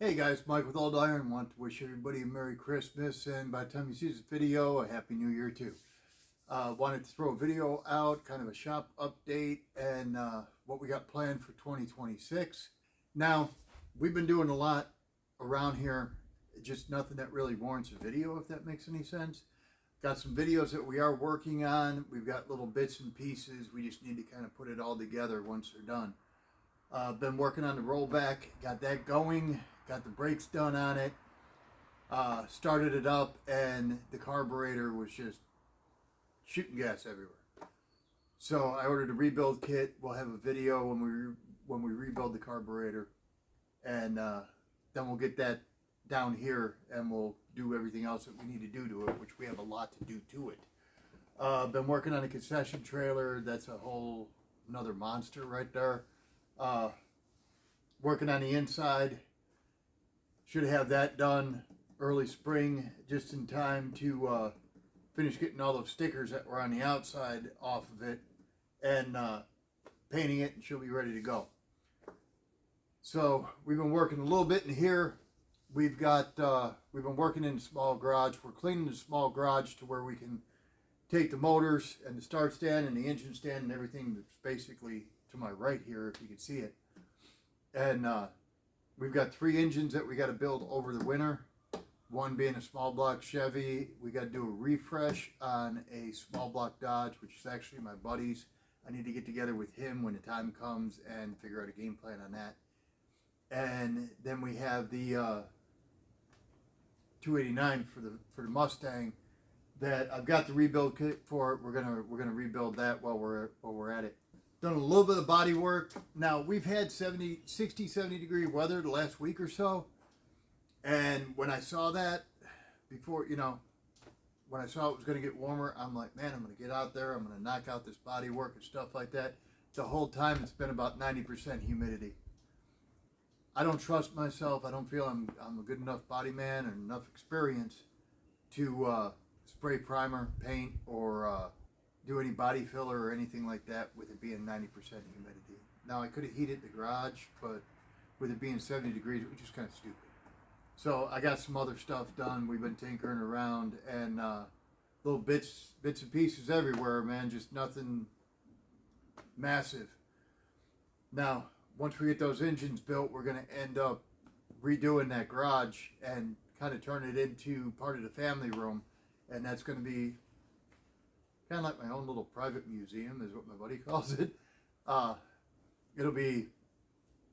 Hey guys, Mike with Old Iron. Want to wish everybody a Merry Christmas, and by the time you see this video, a Happy New Year too. Wanted to throw a video out, kind of a shop update, and what we got planned for 2026. Now, we've been doing a lot around here, just nothing that really warrants a video, if that makes any sense. Got some videos that we are working on. We've got little bits and pieces. We just need to kind of put it all together once they're done. Been working on the rollback, got that going, got the brakes done on it, started it up, and the carburetor was just shooting gas everywhere. So I ordered a rebuild kit. We'll have a video when we rebuild the carburetor, and then we'll get that down here, and we'll do everything else that we need to do to it, which we have a lot to do to it. Been working on a concession trailer. That's a whole another monster right there. Working on the inside. Should have that done early spring, just in time to finish getting all those stickers that were on the outside off of it, and painting it, and she'll be ready to go. So we've been working a little bit in here. We've been working in the small garage. We're cleaning the small garage to where we can take the motors and the start stand and the engine stand and everything that's basically to my right here, if you can see it. And we've got 3 engines that we got to build over the winter. One being a small block Chevy. We got to do a refresh on a small block Dodge, which is actually my buddy's. I need to get together with him when the time comes and figure out a game plan on that. And then we have the 289 for the Mustang that I've got the rebuild kit for it. We're gonna rebuild that while we're at it. Done a little bit of body work. Now, we've had 70 degree weather the last week or so. And when I saw that, when I saw it was going to get warmer, I'm like, man, I'm going to get out there. I'm going to knock out this body work and stuff like that. The whole time it's been about 90% humidity. I don't trust myself. I don't feel I'm a good enough body man and enough experience to spray primer, paint, or do any body filler or anything like that with it being 90% humidity. Now, I could have heated the garage, but with it being 70 degrees, it was just kind of stupid. So I got some other stuff done. We've been tinkering around, and little bits and pieces everywhere, man. Just nothing massive. Now, once we get those engines built, we're going to end up redoing that garage and kind of turn it into part of the family room. And that's going to be kind of like my own little private museum, is what my buddy calls it. It'll be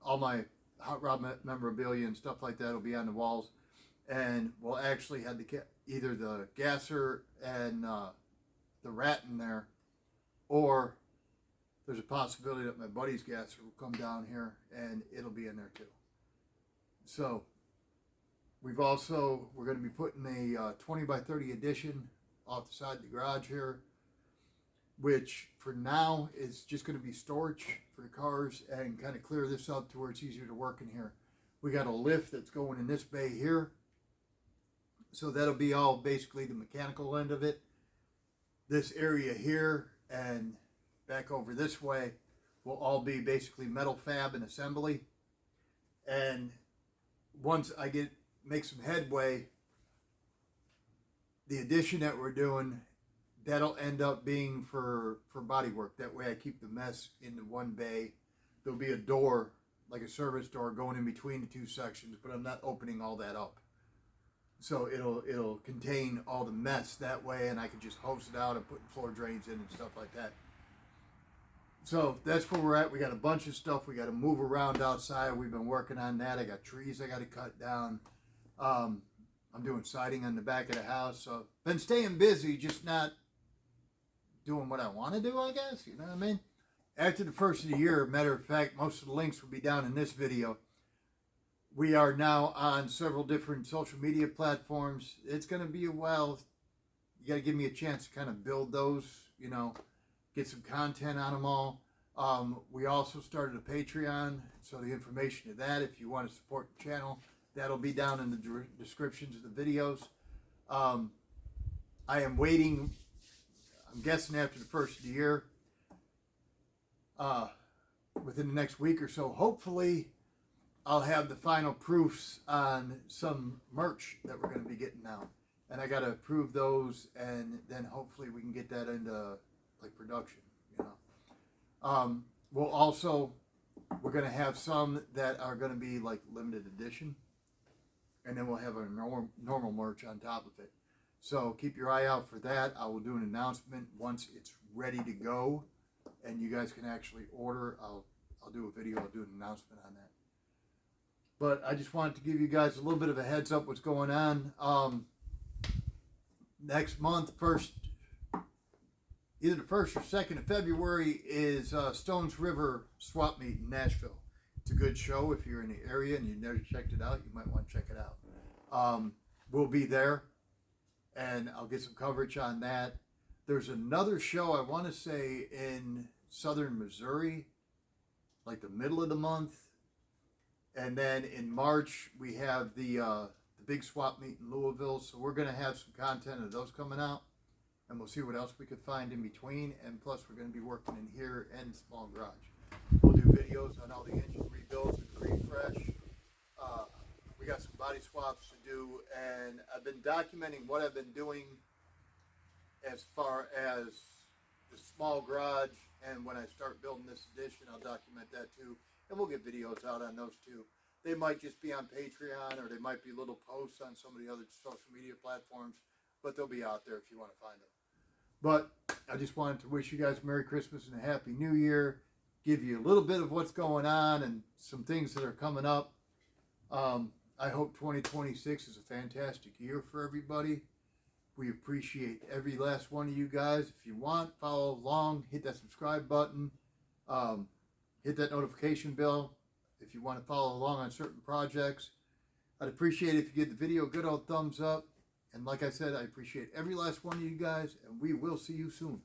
all my hot rod memorabilia and stuff like that will be on the walls. And we'll actually have either the gasser and the rat in there, or there's a possibility that my buddy's gasser will come down here and it'll be in there too. So we're going to be putting a 20 by 30 addition off the side of the garage here, which for now is just going to be storage for the cars and kind of clear this up to where it's easier to work in here. We got a lift that's going in this bay here. So that'll be all basically the mechanical end of it. This area here and back over this way will all be basically metal fab and assembly. And once I make some headway, the addition that we're doing, that'll end up being for body work. That way I keep the mess in the one bay. There'll be a door, like a service door, going in between the 2 sections, but I'm not opening all that up. So it'll contain all the mess that way, and I can just hose it out and put floor drains in and stuff like that. So that's where we're at. We got a bunch of stuff we got to move around outside. We've been working on that. I got trees I got to cut down. I'm doing siding on the back of the house. So been staying busy, just not doing what I want to do, I guess. You know what I mean? After the first of the year, matter of fact, most of the links will be down in this video. We are now on several different social media platforms. It's going to be a while. You got to give me a chance to kind of build those, get some content on them all. We also started a Patreon, so the information to that, if you want to support the channel, that'll be down in the descriptions of the videos. I am waiting, I'm guessing after the first of the year, within the next week or so, hopefully I'll have the final proofs on some merch that we're going to be getting now. And I got to approve those, and then hopefully we can get that into like production, you know. We're going to have some that are going to be like limited edition, and then we'll have a normal merch on top of it. So keep your eye out for that. I will do an announcement once it's ready to go, and you guys can actually order. I'll do a video. I'll do an announcement on that. But I just wanted to give you guys a little bit of a heads up what's going on. Next month, either the 1st or 2nd of February is Stones River Swap Meet in Nashville. It's a good show. If you're in the area and you've never checked it out, you might want to check it out. We'll be there, and I'll get some coverage on that. There's another show, I want to say, in southern Missouri, like the middle of the month. And then in March, we have the big swap meet in Louisville. So we're going to have some content of those coming out. And we'll see what else we could find in between. And plus, we're going to be working in here and small garage. We'll do videos on all the engine rebuilds and refresh. We got some body swaps to do. And I've been documenting what I've been doing as far as the small garage. And when I start building this edition, I'll document that too. And we'll get videos out on those too. They might just be on Patreon, or they might be little posts on some of the other social media platforms, but they'll be out there if you want to find them. But I just wanted to wish you guys a Merry Christmas and a Happy New Year, give you a little bit of what's going on and some things that are coming up. I hope 2026 is a fantastic year for everybody. We appreciate every last one of you guys. If you want, follow along, hit that subscribe button. Hit that notification bell if you want to follow along on certain projects. I'd appreciate it if you give the video a good old thumbs up. And like I said, I appreciate every last one of you guys, and we will see you soon.